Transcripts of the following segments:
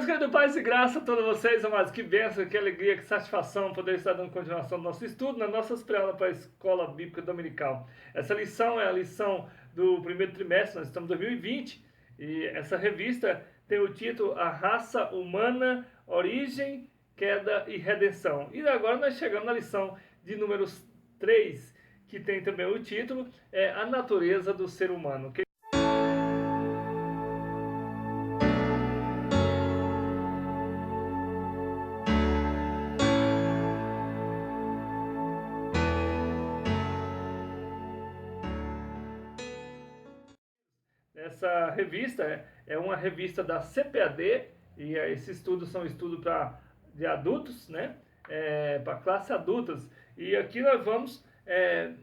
queridos, paz e graça a todos vocês, amados. Que bênção, que alegria, que satisfação poder estar dando continuação do nosso estudo nas nossas pré-aulas para a Escola Bíblica Dominical. Essa lição é a lição do primeiro trimestre, nós estamos em 2020, e essa revista tem o título A Raça Humana, Origem, Queda e Redenção. E agora nós chegamos na lição de números 3, que tem também o título A Natureza do Ser Humano. Essa revista é uma revista da CPAD, e esses estudos são estudos de adultos, né? Para classe adultas. E aqui nós vamos,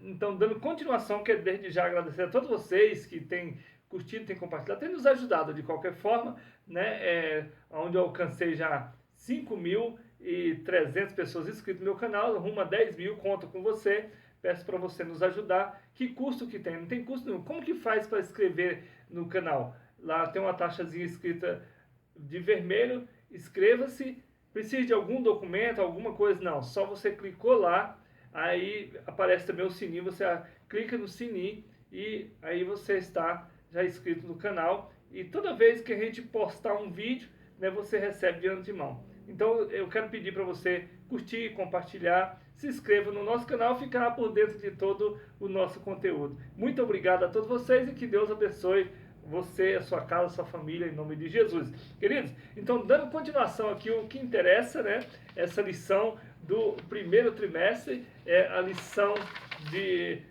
então, dando continuação, quero desde já agradecer a todos vocês que têm curtido, têm compartilhado, têm nos ajudado de qualquer forma, né? Onde eu alcancei já 5.300 pessoas inscritas no meu canal, rumo a 10 mil, conto com você. Peço para você nos ajudar. Que custo que tem? Não tem custo nenhum. Como que faz para inscrever no canal? Lá tem uma taxazinha escrita de vermelho. Inscreva-se. Precisa de algum documento, alguma coisa? Não. Só você clicou lá. Aí aparece também o sininho. Você clica no sininho e aí você está já inscrito no canal. E toda vez que a gente postar um vídeo, né, você recebe de antemão. Então eu quero pedir para você curtir, compartilhar, se inscreva no nosso canal, ficar por dentro de todo o nosso conteúdo. Muito obrigado a todos vocês e que Deus abençoe você, a sua casa, a sua família, em nome de Jesus. Queridos, então dando continuação aqui, o que interessa, né? Essa lição do primeiro trimestre, é a lição de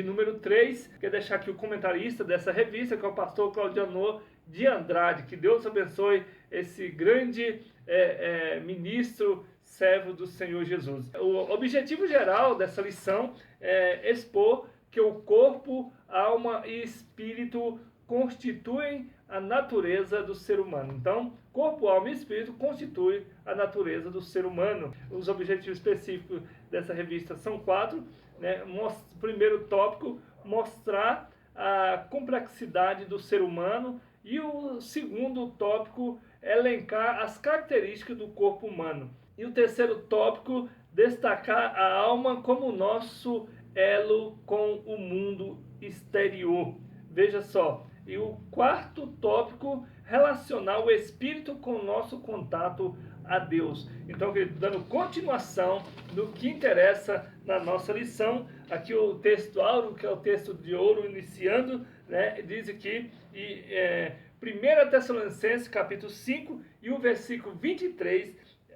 número 3. Quero deixar aqui o comentarista dessa revista, que é o pastor Claudiano de Andrade. Que Deus abençoe esse grande ministro, servo do Senhor Jesus. O objetivo geral dessa lição é expor que o corpo, alma e espírito constituem a natureza do ser humano. Então, corpo, alma e espírito constituem a natureza do ser humano. Os objetivos específicos dessa revista são 4. Né? Primeiro tópico, mostrar a complexidade do ser humano. E o segundo tópico, elencar as características do corpo humano. E o terceiro tópico, destacar a alma como nosso elo com o mundo exterior. Veja só. E o quarto tópico, relacionar o espírito com o nosso contato a Deus. Então, dando continuação do que interessa na nossa lição, aqui o texto áureo, que é o texto de ouro, iniciando, né, diz aqui, 1 Tessalonicenses, capítulo 5, e o versículo 23,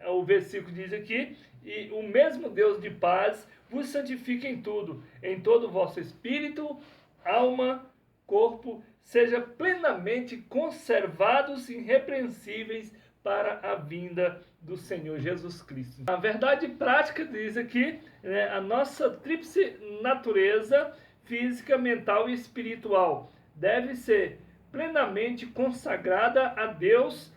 o versículo diz aqui, e o mesmo Deus de paz vos santifique em tudo, em todo o vosso espírito, alma, corpo, seja plenamente conservados irrepreensíveis para a vinda do Senhor Jesus Cristo. A verdade prática diz aqui, né, a nossa tríplice natureza, física, mental e espiritual, deve ser plenamente consagrada a Deus,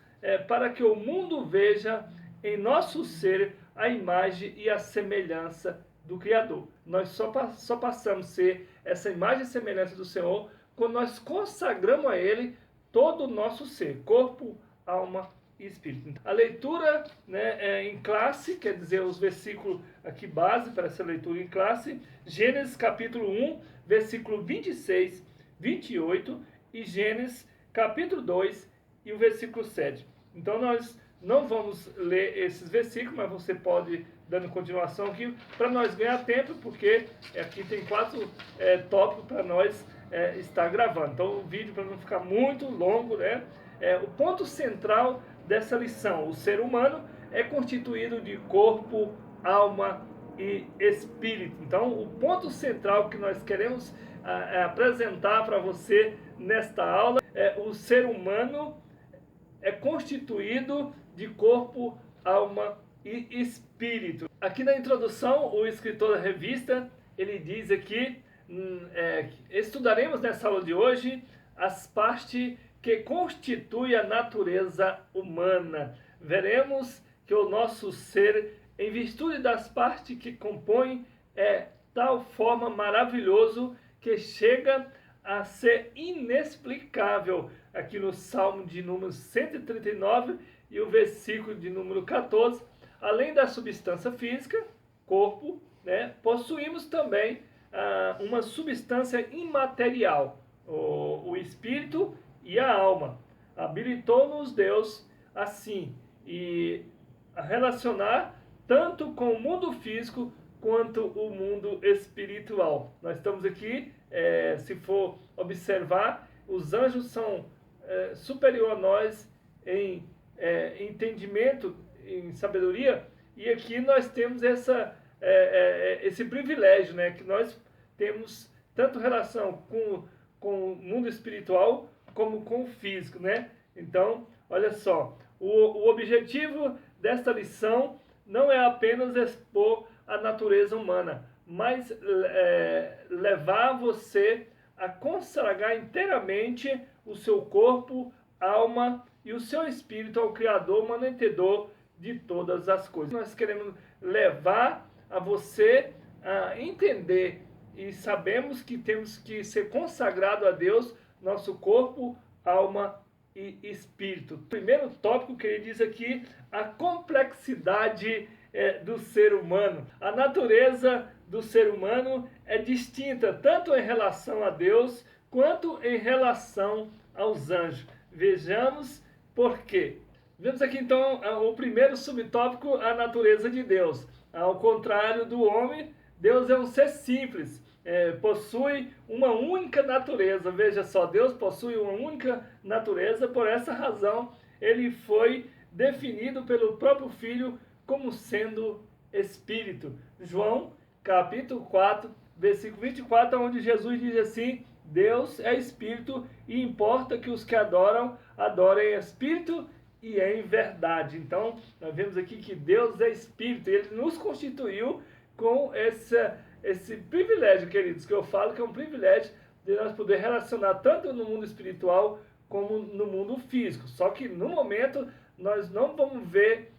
para que o mundo veja em nosso ser a imagem e a semelhança do Criador. Nós só passamos a ser essa imagem e semelhança do Senhor quando nós consagramos a Ele todo o nosso ser, corpo, alma e espírito. A leitura, né, em classe, quer dizer, os versículos aqui base para essa leitura em classe, Gênesis capítulo 1, versículo 26, 28 e Gênesis capítulo 2 e o versículo 7. Então nós não vamos ler esses versículos, mas você pode, dando continuação aqui, para nós ganhar tempo, porque aqui tem 4 tópicos para nós estar gravando. Então o vídeo, para não ficar muito longo, né? O ponto central dessa lição, o ser humano é constituído de corpo, alma e espírito. Então o ponto central que nós queremos apresentar para você nesta aula é o ser humano é constituído de corpo, alma e espírito. Aqui na introdução, o escritor da revista, ele diz aqui, estudaremos nessa aula de hoje as partes que constituem a natureza humana. Veremos que o nosso ser, em virtude das partes que compõem, é tal forma maravilhoso que chega a ser inexplicável. aqui no Salmo de número 139 e o versículo de número 14. Além da substância física, corpo, né, possuímos também uma substância imaterial, o espírito e a alma. Habilitou-nos Deus assim e a relacionar tanto com o mundo físico quanto o mundo espiritual. Nós estamos aqui, se for observar, os anjos são superior a nós em entendimento, em sabedoria, e aqui nós temos esse privilégio, né, que nós temos tanto relação com o mundo espiritual como com o físico, né? Então, olha só, o objetivo desta lição não é apenas expor a natureza humana, mas levar você a consagrar inteiramente o seu corpo, alma e o seu espírito ao Criador, mantenedor de todas as coisas. Nós queremos levar a você a entender e sabemos que temos que ser consagrado a Deus, nosso corpo, alma e espírito. O primeiro tópico que ele diz aqui, a complexidade do ser humano. A natureza do ser humano é distinta tanto em relação a Deus quanto em relação aos anjos. Vejamos por quê. Vemos aqui então o primeiro subtópico, a natureza de Deus. Ao contrário do homem, Deus é um ser simples, possui uma única natureza. Veja só, Deus possui uma única natureza, por essa razão ele foi definido pelo próprio Filho como sendo Espírito. João, capítulo 4, versículo 24, onde Jesus diz assim: Deus é Espírito e importa que os que adoram, adorem em Espírito e em verdade. Então, nós vemos aqui que Deus é Espírito, e Ele nos constituiu com esse privilégio, queridos, que eu falo que é um privilégio de nós poder relacionar tanto no mundo espiritual como no mundo físico. Só que no momento nós não vamos ver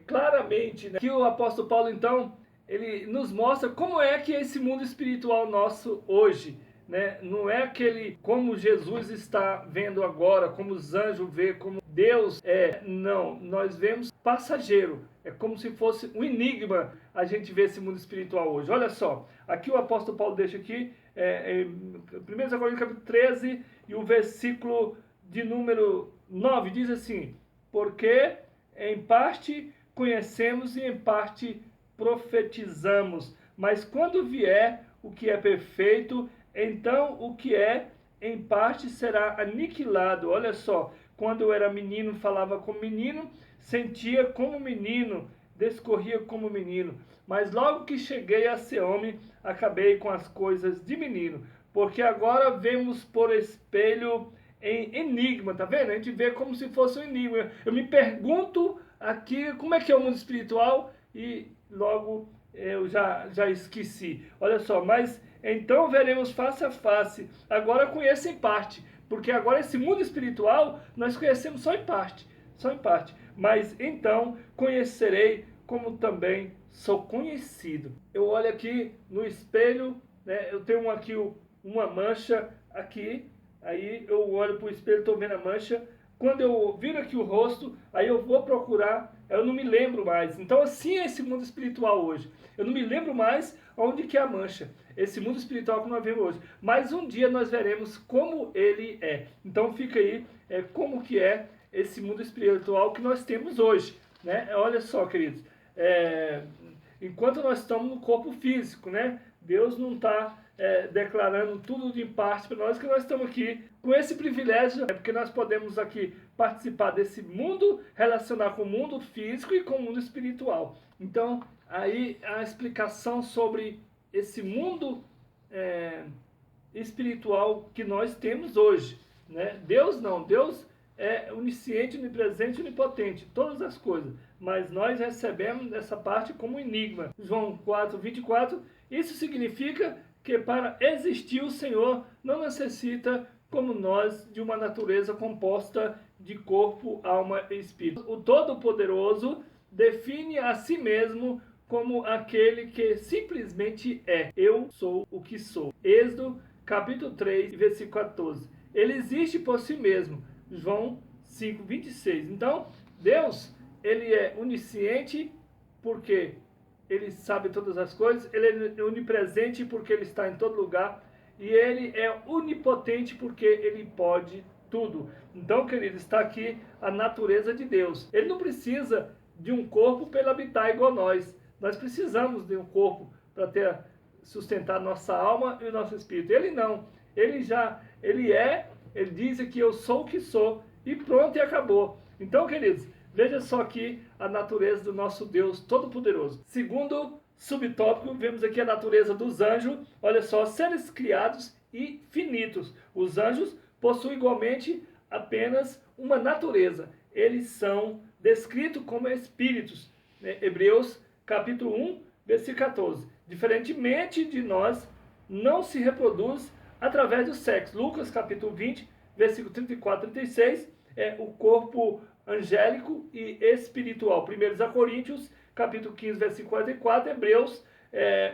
claramente, né, que o apóstolo Paulo então ele nos mostra como é que é esse mundo espiritual nosso hoje, né? Não é aquele como Jesus está vendo agora, como os anjos vê, como Deus é. Não, nós vemos passageiro. É como se fosse um enigma a gente vê esse mundo espiritual hoje. Olha só, aqui o apóstolo Paulo deixa aqui, 1 Coríntios capítulo 13 e o versículo de número 9, diz assim: porque em parte conhecemos e em parte profetizamos, mas quando vier o que é perfeito, então o que é em parte será aniquilado. Olha só, quando eu era menino, falava como menino, sentia como menino, discorria como menino, mas logo que cheguei a ser homem, acabei com as coisas de menino, porque agora vemos por espelho em enigma, tá vendo? A gente vê como se fosse um enigma. Eu me pergunto aqui como é que é o mundo espiritual e logo eu já esqueci. Olha só, mas então veremos face a face. Agora conheço em parte, porque agora esse mundo espiritual nós conhecemos só em parte, só em parte. Mas então conhecerei como também sou conhecido. Eu olho aqui no espelho, né? Eu tenho aqui uma mancha aqui. Aí eu olho para o espelho, estou vendo a mancha. Quando eu viro aqui o rosto, aí eu vou procurar, eu não me lembro mais. Então assim é esse mundo espiritual hoje. Eu não me lembro mais onde que é a mancha. Esse mundo espiritual que nós vemos hoje. Mas um dia nós veremos como ele é. Então fica aí como que é esse mundo espiritual que nós temos hoje, né? Olha só, queridos. Enquanto nós estamos no corpo físico, né? Deus não está declarando tudo de parte para nós, que nós estamos aqui com esse privilégio, porque nós podemos aqui participar desse mundo, relacionar com o mundo físico e com o mundo espiritual. Então, aí a explicação sobre esse mundo espiritual que nós temos hoje, né? Deus não, Deus é onisciente, onipresente, onipotente, todas as coisas, mas nós recebemos essa parte como enigma. João 4, 24, isso significa que para existir o Senhor não necessita, como nós, de uma natureza composta de corpo, alma e espírito. O Todo-Poderoso define a si mesmo como aquele que simplesmente é. Eu sou o que sou. Êxodo, capítulo 3, versículo 14. ele existe por si mesmo. João 5:26. Então, Deus, ele é onisciente porque ele sabe todas as coisas, ele é onipresente porque ele está em todo lugar, e ele é onipotente porque ele pode tudo. Então, querido, está aqui a natureza de Deus. Ele não precisa de um corpo para ele habitar igual nós. Nós precisamos de um corpo para sustentar nossa alma e o nosso espírito. Ele não. Ele diz que eu sou o que sou, e pronto, e acabou. Então, queridos, veja só aqui a natureza do nosso Deus Todo-Poderoso. Segundo subtópico, vemos aqui a natureza dos anjos. Olha só, seres criados e finitos. Os anjos possuem igualmente apenas uma natureza. Eles são descritos como espíritos. Hebreus capítulo 1, versículo 14. Diferentemente de nós, não se reproduz através do sexo. Lucas capítulo 20, versículo 34 e 36, o corpo angélico e espiritual. 1 Coríntios capítulo 15, versículo 44, Hebreus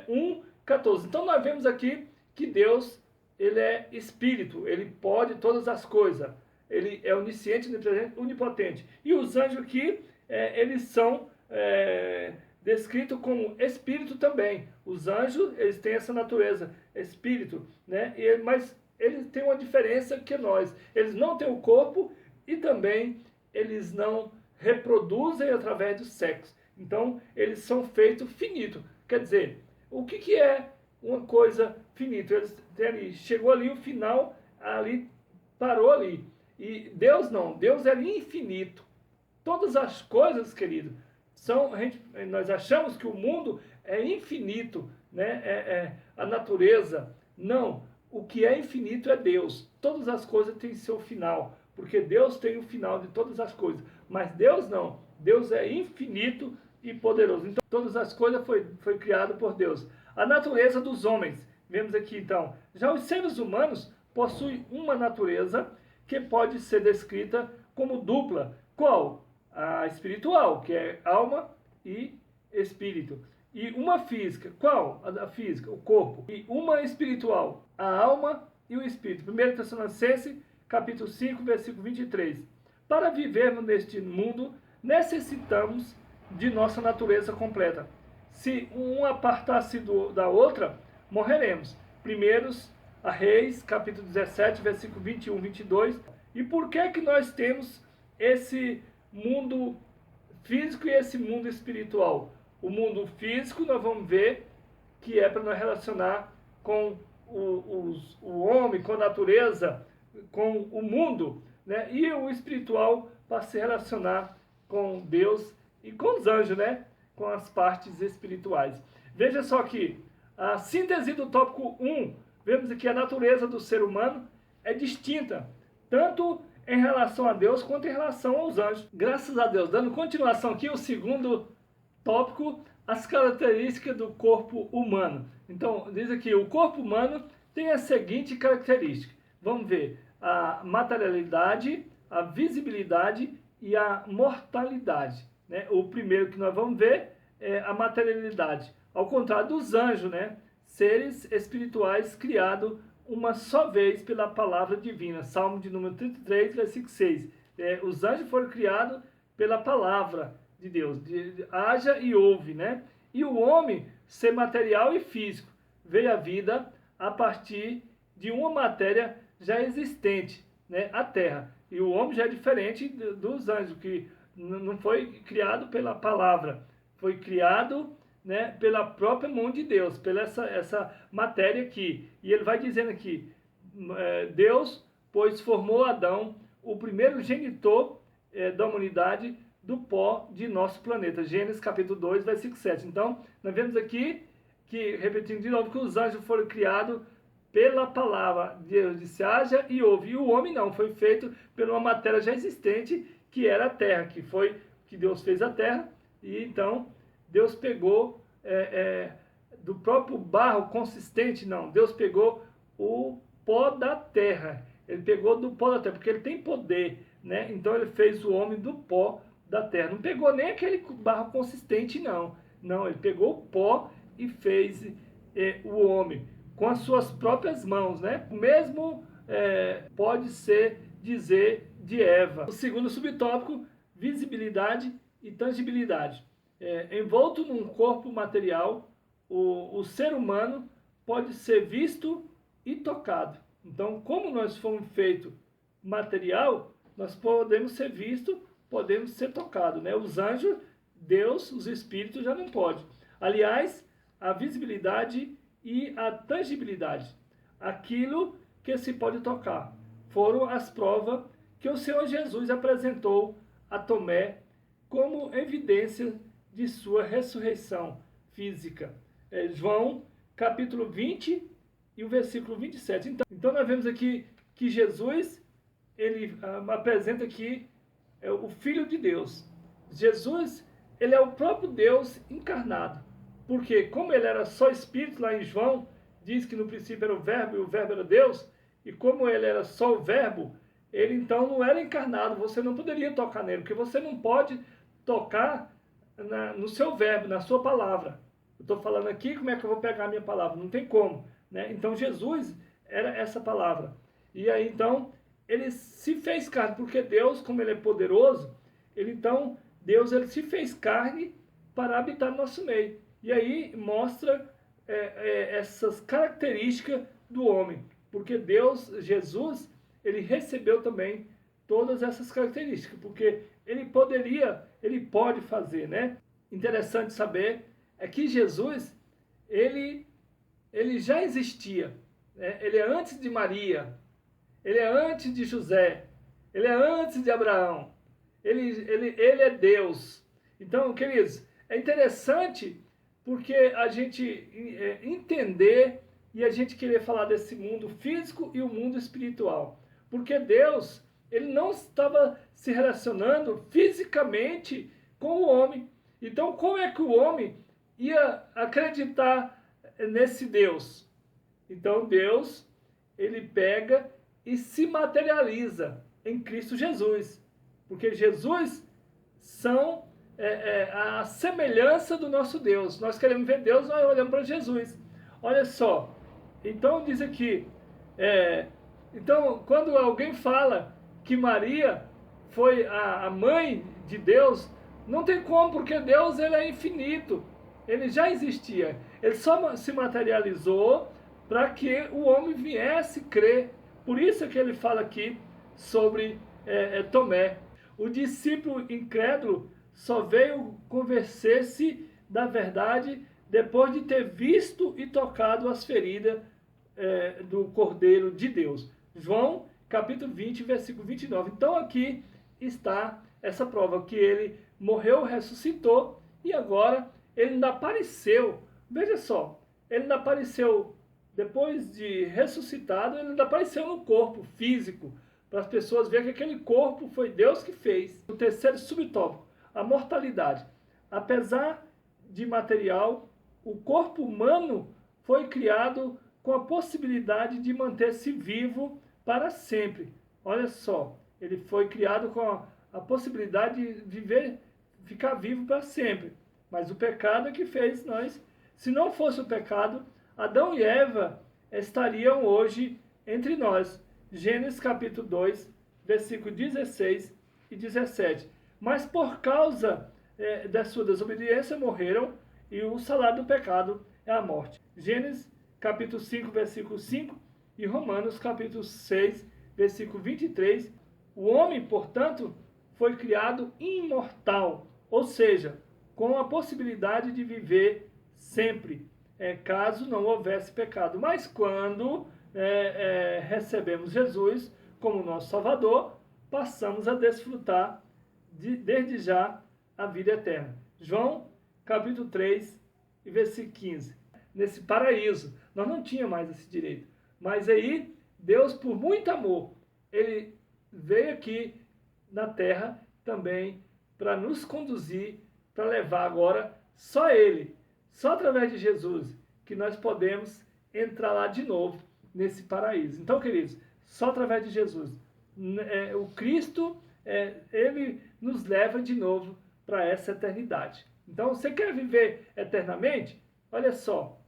1, 14. Então nós vemos aqui que Deus, ele é espírito, ele pode todas as coisas. Ele é onisciente, onipresente, onipotente. E os anjos aqui, eles são descritos como espírito também. Os anjos, eles têm essa natureza, espírito, né? Mas eles têm uma diferença que nós. Eles não têm o corpo e também eles não reproduzem através do sexo. Então, eles são feitos finitos. Quer dizer, o que é uma coisa finita? Chegou ali o final, ali parou ali. E Deus não, Deus é infinito. Todas as coisas, querido, nós achamos que o mundo é infinito, né? A natureza. Não, o que é infinito é Deus. Todas as coisas têm seu final, porque Deus tem o final de todas as coisas. Mas Deus não, Deus é infinito e poderoso. Então, todas as coisas foi criado por Deus. A natureza dos homens, vemos aqui então, já os seres humanos possuem uma natureza que pode ser descrita como dupla. Qual? A espiritual, que é alma e espírito. E uma física. Qual? A física, o corpo. E uma espiritual, a alma e o espírito. 1 Tessalonicenses, capítulo 5, versículo 23. Para vivermos neste mundo, necessitamos de nossa natureza completa. Se um apartar-se da outra, morreremos. 1 Reis, capítulo 17, versículo 21, 22. E por que nós temos esse mundo físico e esse mundo espiritual? O mundo físico, nós vamos ver que é para nós relacionar com o homem, com a natureza, com o mundo, né? E o espiritual para se relacionar com Deus e com os anjos, né? Com as partes espirituais. Veja só aqui, a síntese do tópico 1, vemos aqui a natureza do ser humano é distinta, tanto em relação a Deus quanto em relação aos anjos. Graças a Deus. Dando continuação aqui, o segundo tópico, as características do corpo humano. Então, diz aqui, o corpo humano tem a seguinte característica. Vamos ver, a materialidade, a visibilidade e a mortalidade, né? O primeiro que nós vamos ver é a materialidade. Ao contrário dos anjos, né? Seres espirituais criados uma só vez pela palavra divina. Salmo de número 33, versículo 6. Os anjos foram criados pela palavra de Deus. Haja e ouve, né? E o homem, ser material e físico, veio à vida a partir de uma matéria já existente, né? A terra. E o homem já é diferente dos anjos, que não foi criado pela palavra, foi criado, né, pela própria mão de Deus, pela essa matéria aqui. E ele vai dizendo aqui, Deus, pois formou Adão, o primeiro genitor da humanidade, do pó de nosso planeta. Gênesis capítulo 2, versículo 7. Então, nós vemos aqui, repetindo de novo, que os anjos foram criados pela palavra. Deus disse, haja e ouve. E o homem não, foi feito por uma matéria já existente, que era a terra, que Deus fez a terra, e então Deus pegou do próprio barro consistente, não, Deus pegou o pó da terra, ele pegou do pó da terra, porque ele tem poder, né? Então ele fez o homem do pó da terra, não pegou nem aquele barro consistente, não, ele pegou o pó e fez o homem com as suas próprias mãos, né? O mesmo pode ser dizer de Eva. O segundo subtópico, visibilidade e tangibilidade. Envolto num corpo material, o ser humano pode ser visto e tocado. Então, como nós fomos feitos material, nós podemos ser vistos, podemos ser tocados, né? Os anjos, Deus, os espíritos já não podem. Aliás, a visibilidade e a tangibilidade, aquilo que se pode tocar, foram as provas que o Senhor Jesus apresentou a Tomé como evidência de sua ressurreição física. João, capítulo 20 e o versículo 27. Então nós vemos aqui que Jesus, ele apresenta aqui o Filho de Deus. Jesus, ele é o próprio Deus encarnado. Porque como ele era só Espírito, lá em João, diz que no princípio era o Verbo e o Verbo era Deus, e como ele era só o Verbo, ele então não era encarnado, você não poderia tocar nele, porque você não pode tocar no seu verbo, na sua palavra. Eu estou falando aqui, como é que eu vou pegar a minha palavra? Não tem como, né? Então Jesus era essa palavra. E aí então ele se fez carne, porque Deus, como ele é poderoso, Deus ele se fez carne para habitar no nosso meio. E aí mostra essas características do homem, porque Deus, Jesus, ele recebeu também todas essas características, porque ele pode fazer, né? Interessante saber é que Jesus, ele já existia, né? Ele é antes de Maria, ele é antes de José, ele é antes de Abraão, ele é Deus. Então, queridos, é interessante porque a gente entender e a gente querer falar desse mundo físico e o mundo espiritual. Porque Deus, ele não estava se relacionando fisicamente com o homem. Então, como é que o homem ia acreditar nesse Deus? Então, Deus, ele pega e se materializa em Cristo Jesus. Porque Jesus são a semelhança do nosso Deus. Nós queremos ver Deus, nós olhamos para Jesus. Olha só, então diz aqui, então quando alguém fala que Maria foi a mãe de Deus, não tem como, porque Deus ele é infinito, ele já existia, ele só se materializou para que o homem viesse crer. Por isso que ele fala aqui sobre Tomé. O discípulo incrédulo só veio convencer-se da verdade depois de ter visto e tocado as feridas do Cordeiro de Deus. João, capítulo 20, versículo 29. Então aqui está essa prova, que ele morreu, ressuscitou, e agora ele ainda apareceu. Veja só, ele ainda apareceu, depois de ressuscitado, ele ainda apareceu no corpo físico, para as pessoas verem que aquele corpo foi Deus que fez. O terceiro subtópico, a mortalidade. Apesar de material, o corpo humano foi criado com a possibilidade de manter-se vivo para sempre. Olha só, ele foi criado com a possibilidade de viver, ficar vivo para sempre. Mas o pecado é que fez nós. Se não fosse o pecado, Adão e Eva estariam hoje entre nós. Gênesis capítulo 2, versículo 16 e 17. Mas por causa da sua desobediência morreram, e o salário do pecado é a morte. Gênesis capítulo 5, versículo 5 e Romanos capítulo 6, versículo 23. O homem, portanto, foi criado imortal, ou seja, com a possibilidade de viver sempre, caso não houvesse pecado. Mas quando recebemos Jesus como nosso Salvador, passamos a desfrutar desde já a vida eterna. João, capítulo 3, e versículo 15. Nesse paraíso, nós não tínhamos mais esse direito. Mas aí, Deus, por muito amor, ele veio aqui na terra também para nos conduzir, para levar agora só ele, só através de Jesus, que nós podemos entrar lá de novo nesse paraíso. Então, queridos, só através de Jesus. O Cristo, ele nos leva de novo para essa eternidade. Então, você quer viver eternamente? Olha só,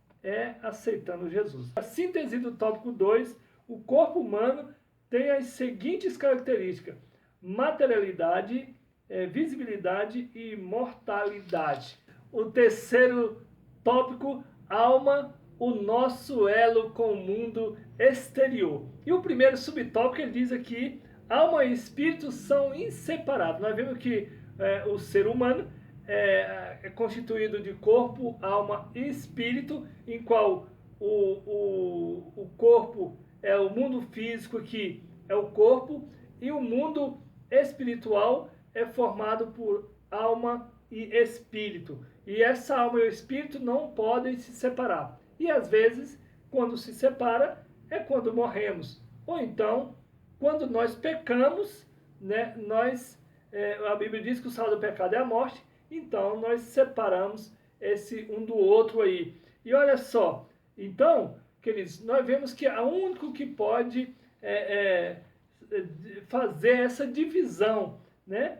aceitando Jesus. A síntese do tópico 2, o corpo humano tem as seguintes características: materialidade, visibilidade e mortalidade. O terceiro tópico, alma, o nosso elo com o mundo exterior. E o primeiro subtópico, ele diz aqui, alma e espírito são inseparáveis. Nós vemos que o ser humano é constituído de corpo, alma e espírito, em qual o corpo é o mundo físico, que é o corpo, e o mundo espiritual é formado por alma e espírito. E essa alma e o espírito não podem se separar. E às vezes, quando se separa, é quando morremos. Ou então, quando nós pecamos, né, a Bíblia diz que o salário do pecado é a morte, então nós separamos esse um do outro aí. E olha só, então, queridos, nós vemos que o único que pode fazer essa divisão, né,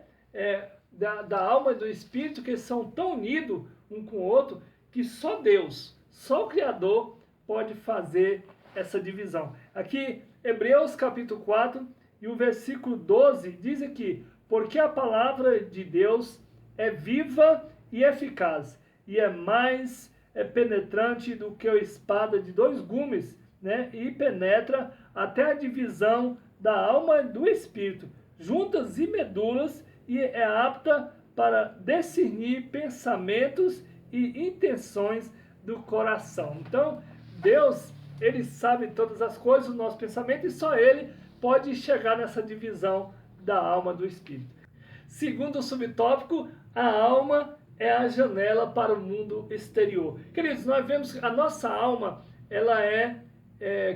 da alma e do espírito, que eles são tão unidos um com o outro, que só Deus, só o Criador pode fazer essa divisão. Aqui, Hebreus capítulo 4 e o versículo 12 diz aqui: porque a palavra de Deus é viva e eficaz, e é mais penetrante do que a espada de dois gumes, né? E penetra até a divisão da alma e do espírito, juntas e medulas, e é apta para discernir pensamentos e intenções do coração. Então, Deus, ele sabe todas as coisas, o nosso pensamento, e só ele pode chegar nessa divisão da alma e do espírito. Segundo o subtópico, a alma é a janela para o mundo exterior. Queridos, nós vemos que a nossa alma, ela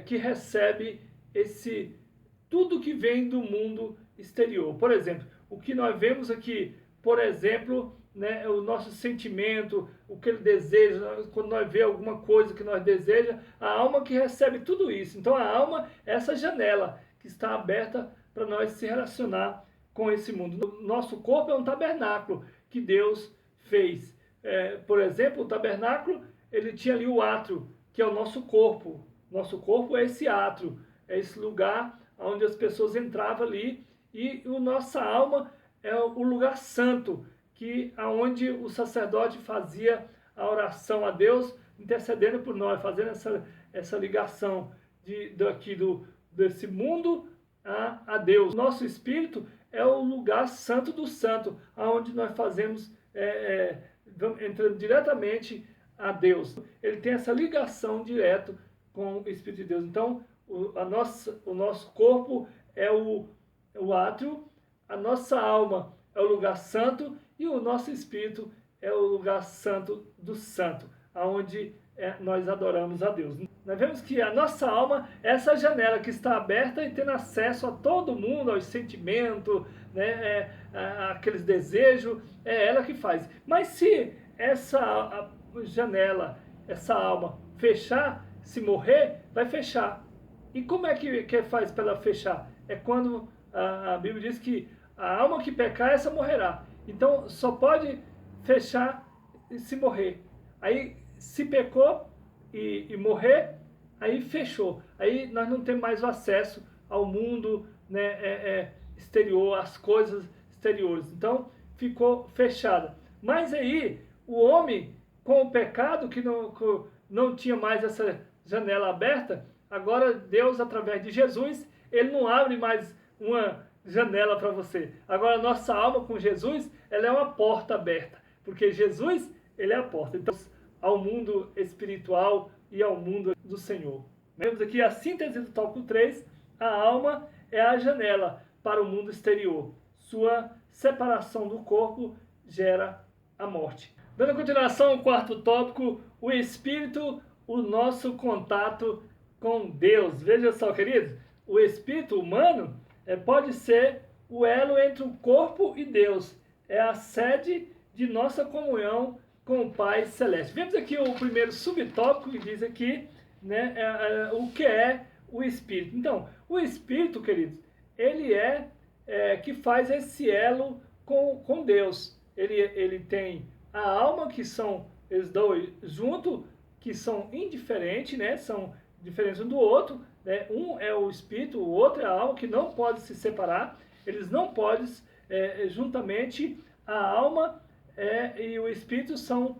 que recebe tudo que vem do mundo exterior. Por exemplo, o que nós vemos aqui, por exemplo, né, o nosso sentimento, o que ele deseja, quando nós vemos alguma coisa que nós desejamos, a alma que recebe tudo isso. Então a alma é essa janela que está aberta para nós se relacionar com esse mundo. Nosso corpo é um tabernáculo que Deus fez. Por exemplo, o tabernáculo, ele tinha ali o átrio, que é o nosso corpo. Nosso corpo é esse átrio, é esse lugar onde as pessoas entravam ali, e a nossa alma é o lugar santo, aonde o sacerdote fazia a oração a Deus, intercedendo por nós, fazendo essa ligação desse mundo a Deus. Nosso espírito é o lugar santo do santo, aonde nós fazemos, entrando diretamente a Deus. Ele tem essa ligação direta com o Espírito de Deus. Então, o nosso corpo é o átrio, a nossa alma é o lugar santo, e o nosso espírito é o lugar santo do santo, aonde nós adoramos a Deus. Nós vemos que a nossa alma é essa janela que está aberta e tendo acesso a todo mundo, aos sentimentos, né, aqueles desejos, é ela que faz. Mas se essa janela, essa alma fechar, se morrer, vai fechar. E como é que faz para ela fechar? É quando a Bíblia diz que a alma que pecar, essa morrerá. Então, só pode fechar se morrer. Aí, se pecou e morrer, aí fechou. Aí nós não temos mais o acesso ao mundo, né, exterior, às coisas exteriores. Então, ficou fechada. Mas aí, o homem, com o pecado, que não tinha mais essa janela aberta, agora Deus, através de Jesus, ele não abre mais uma janela para você. Agora, a nossa alma com Jesus, ela é uma porta aberta, porque Jesus, ele é a porta. Então, ao mundo espiritual e ao mundo do Senhor. Vemos aqui a síntese do tópico 3, a alma é a janela para o mundo exterior. Sua separação do corpo gera a morte. Dando continuação ao quarto tópico, o espírito, o nosso contato com Deus. Veja só, queridos, o espírito humano pode ser o elo entre o corpo e Deus. É a sede de nossa comunhão com o Pai Celeste. Vemos aqui o primeiro subtópico que diz aqui, né, o que é o Espírito. Então, o Espírito, queridos, ele que faz esse elo com Deus. Ele tem a alma, que são eles dois juntos, que são indiferentes, né, são diferentes um do outro, né? Um é o espírito, o outro é a alma, que não pode se separar. Eles não podem, juntamente, a alma e o espírito são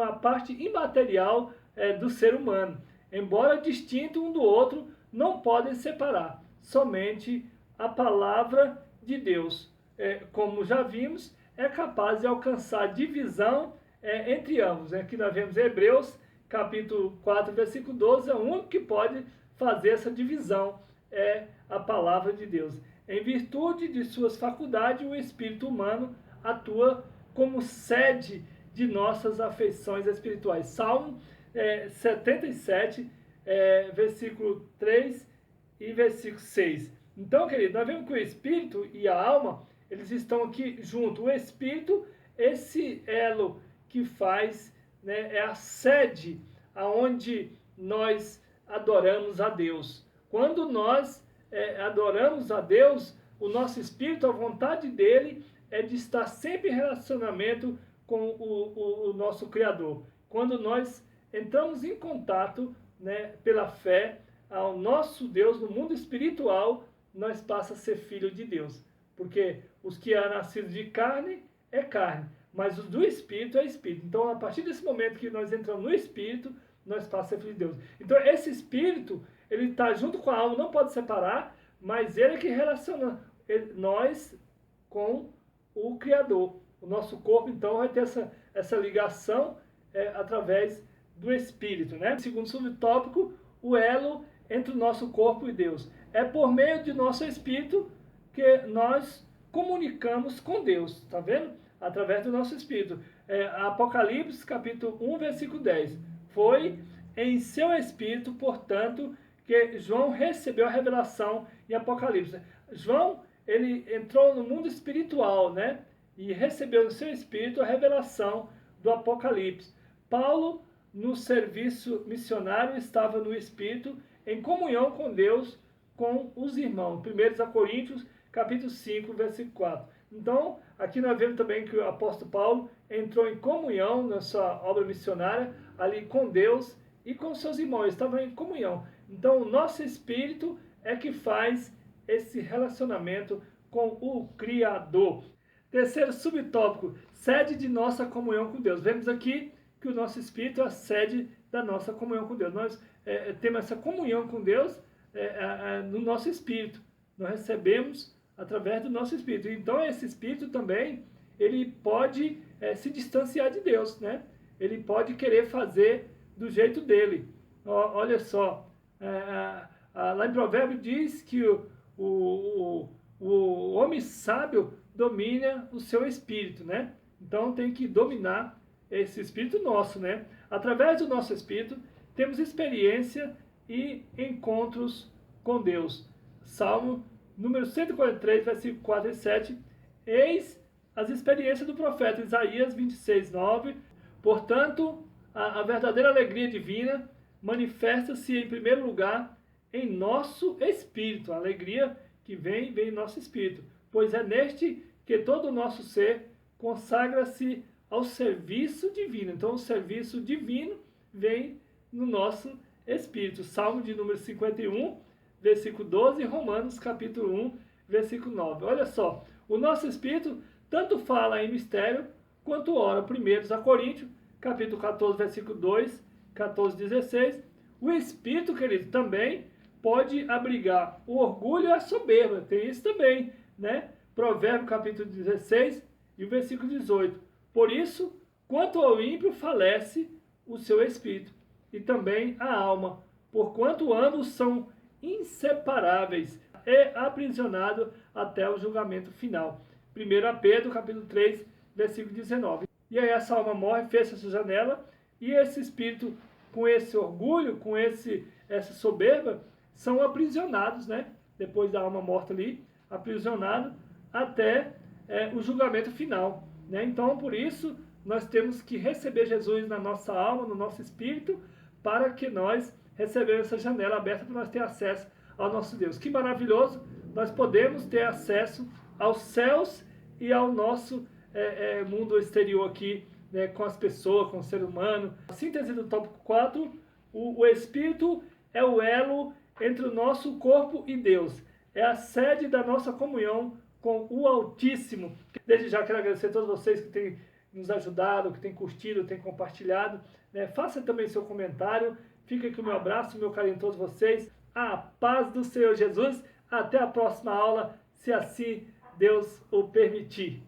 a parte imaterial do ser humano. Embora distinto um do outro, não podem separar. Somente a palavra de Deus, como já vimos, é capaz de alcançar divisão entre ambos. Aqui nós vemos Hebreus, capítulo 4, versículo 12, é o único que pode fazer essa divisão, é a palavra de Deus. Em virtude de suas faculdades, o espírito humano atua como sede de nossas afeições espirituais. Salmo 77, versículo 3 e versículo 6. Então, querido, nós vemos que o espírito e a alma, eles estão aqui juntos. O espírito, esse elo que faz, né, é a sede aonde nós adoramos a Deus. Quando nós adoramos a Deus, o nosso espírito, a vontade dele é de estar sempre em relacionamento com o nosso Criador. Quando nós entramos em contato, né, pela fé ao nosso Deus no mundo espiritual, nós passamos a ser filho de Deus. Porque os que são nascidos de carne é carne, mas os do espírito é espírito. Então, a partir desse momento que nós entramos no espírito, nós passamos a ser filho de Deus. Então, esse espírito, ele está junto com a alma, não pode separar, mas ele é que relaciona nós com o Criador. O nosso corpo, então, vai ter essa ligação através do Espírito, né? Segundo subtópico, o elo entre o nosso corpo e Deus. É por meio de nosso Espírito que nós comunicamos com Deus, tá vendo? Através do nosso Espírito. Apocalipse, capítulo 1, versículo 10. Foi em seu Espírito, portanto, que João recebeu a revelação em Apocalipse. João, ele entrou no mundo espiritual, né? E recebeu no seu espírito a revelação do Apocalipse. Paulo, no serviço missionário, estava no espírito, em comunhão com Deus, com os irmãos. 1 Coríntios, capítulo 5, versículo 4. Então, aqui nós vemos também que o apóstolo Paulo entrou em comunhão na sua obra missionária, ali com Deus e com seus irmãos. Eles estavam em comunhão. Então, o nosso espírito é que faz esse relacionamento com o Criador. Terceiro subtópico, sede de nossa comunhão com Deus. Vemos aqui que o nosso espírito é a sede da nossa comunhão com Deus. Nós temos essa comunhão com Deus no nosso espírito. Nós recebemos através do nosso espírito. Então, esse espírito também, ele pode se distanciar de Deus, né? Ele pode querer fazer do jeito dele. Olha só, lá em Provérbios diz que o homem sábio domina o seu espírito, né? Então tem que dominar esse espírito nosso, né? Através do nosso espírito, temos experiência e encontros com Deus. Salmo número 143, versículo 4 e 7. Eis as experiências do profeta Isaías 26, 9. Portanto, a verdadeira alegria divina manifesta-se em primeiro lugar em nosso espírito. A alegria que vem em nosso espírito. Pois é neste que todo o nosso ser consagra-se ao serviço divino. Então, o serviço divino vem no nosso espírito. Salmo de número 51, versículo 12, e Romanos, capítulo 1, versículo 9. Olha só, o nosso espírito tanto fala em mistério, quanto ora. 1 Coríntios, capítulo 14, versículo 2, 14, 16. O espírito, querido, também pode abrigar o orgulho e a soberba. Tem isso também, né? Provérbio, capítulo 16 e o versículo 18. Por isso, quanto ao ímpio falece o seu espírito, e também a alma, porquanto ambos são inseparáveis, é aprisionado até o julgamento final. 1 Pedro, capítulo 3, versículo 19. E aí essa alma morre, fecha essa janela, e esse espírito, com esse orgulho, com essa soberba, são aprisionados, né? Depois da alma morta ali, aprisionado até o julgamento final, né? Então, por isso, nós temos que receber Jesus na nossa alma, no nosso espírito, para que nós recebamos essa janela aberta para nós ter acesso ao nosso Deus. Que maravilhoso! Nós podemos ter acesso aos céus e ao nosso mundo exterior aqui, né, com as pessoas, com o ser humano. A síntese do tópico 4, o espírito é o elo entre o nosso corpo e Deus. É a sede da nossa comunhão com o Altíssimo. Desde já quero agradecer a todos vocês que têm nos ajudado, que têm curtido, têm compartilhado. Né? Faça também seu comentário. Fica aqui o meu abraço, o meu carinho a todos vocês. A paz do Senhor Jesus. Até a próxima aula, se assim Deus o permitir.